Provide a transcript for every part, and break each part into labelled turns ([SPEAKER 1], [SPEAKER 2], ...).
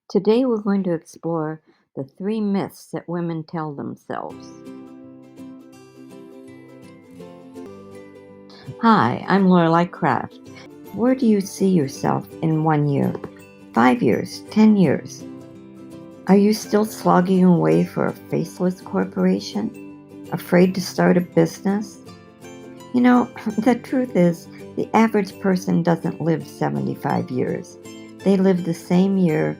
[SPEAKER 1] Today we're going to explore the three myths that women tell themselves. Hi, I'm Lorelei Craft. Where do you see yourself in 1 year, 5 years, 10 years? Are you still slogging away for a faceless corporation? Afraid to start a business? You know, the truth is, the average person doesn't live 75 years. They live the same year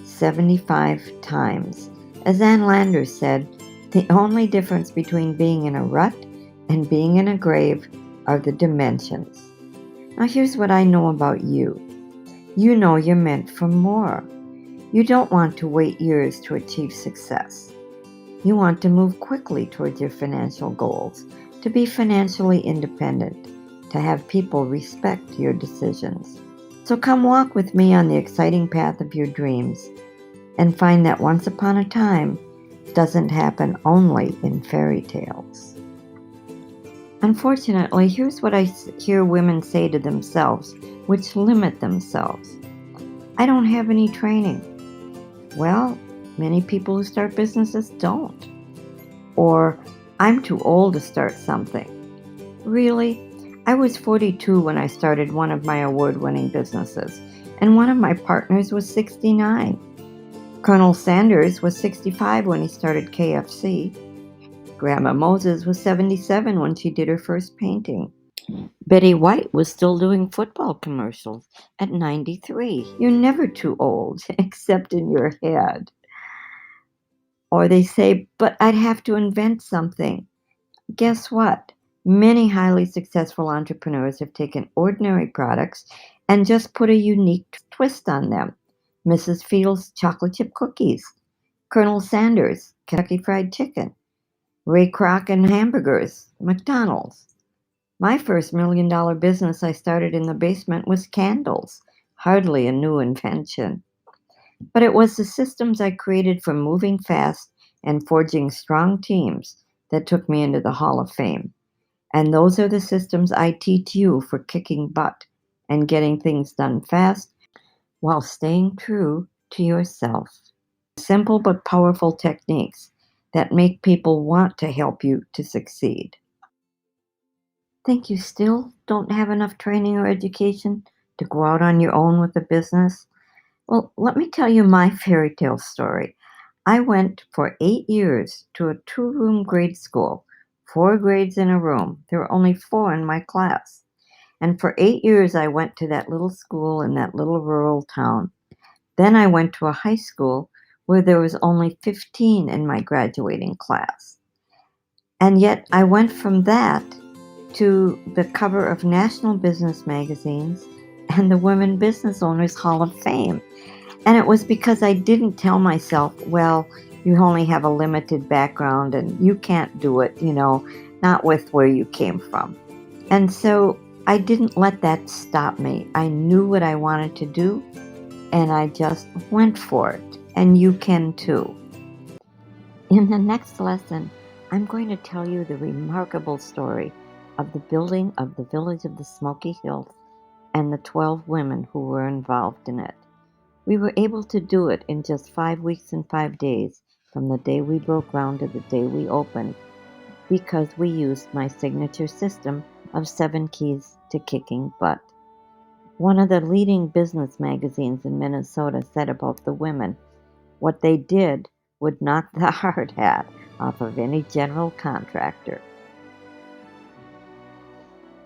[SPEAKER 1] 75 times. As Ann Landers said, the only difference between being in a rut and being in a grave are the dimensions. Now, here's what I know about you. You know you're meant for more. You don't want to wait years to achieve success. You want to move quickly towards your financial goals, to be financially independent, to have people respect your decisions. So come walk with me on the exciting path of your dreams and find that once upon a time doesn't happen only in fairy tales. Unfortunately, here's what I hear women say to themselves, which limit themselves. I don't have any training. Well, many people who start businesses don't. Or, I'm too old to start something. Really? I was 42 when I started one of my award-winning businesses, and one of my partners was 69. Colonel Sanders was 65 when he started KFC. Grandma Moses was 77 when she did her first painting. Betty White was still doing football commercials at 93. You're never too old, except in your head. Or they say, but I'd have to invent something. Guess what? Many highly successful entrepreneurs have taken ordinary products and just put a unique twist on them. Mrs. Fields' chocolate chip cookies, Colonel Sanders' Kentucky Fried Chicken, Ray Kroc and hamburgers, McDonald's. My first $1 million business I started in the basement was candles, hardly a new invention. But it was the systems I created for moving fast and forging strong teams that took me into the Hall of Fame. And those are the systems I teach you for kicking butt and getting things done fast while staying true to yourself. Simple but powerful techniques that make people want to help you to succeed. Think you still don't have enough training or education to go out on your own with a business? Well, let me tell you my fairy tale story. I went for 8 years to a two-room grade school, 4 grades in a room. There were only 4 in my class. And for 8 years, I went to that little school in that little rural town. Then I went to a high school where there was only 15 in my graduating class. And yet I went from that to the cover of national business magazines and the Women Business Owners Hall of Fame. And it was because I didn't tell myself, well, you only have a limited background and you can't do it, not with where you came from. And so I didn't let that stop me. I knew what I wanted to do and I just went for it. And you can too. In the next lesson, I'm going to tell you the remarkable story of the building of the village of the Smoky Hills and the 12 women who were involved in it. We were able to do it in just 5 weeks and 5 days from the day we broke ground to the day we opened because we used my signature system of 7 keys to kicking butt. One of the leading business magazines in Minnesota said about the women, what they did would knock the hard hat off of any general contractor.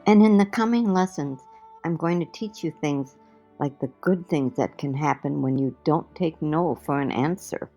[SPEAKER 1] And in the coming lessons, I'm going to teach you things like the good things that can happen when you don't take no for an answer.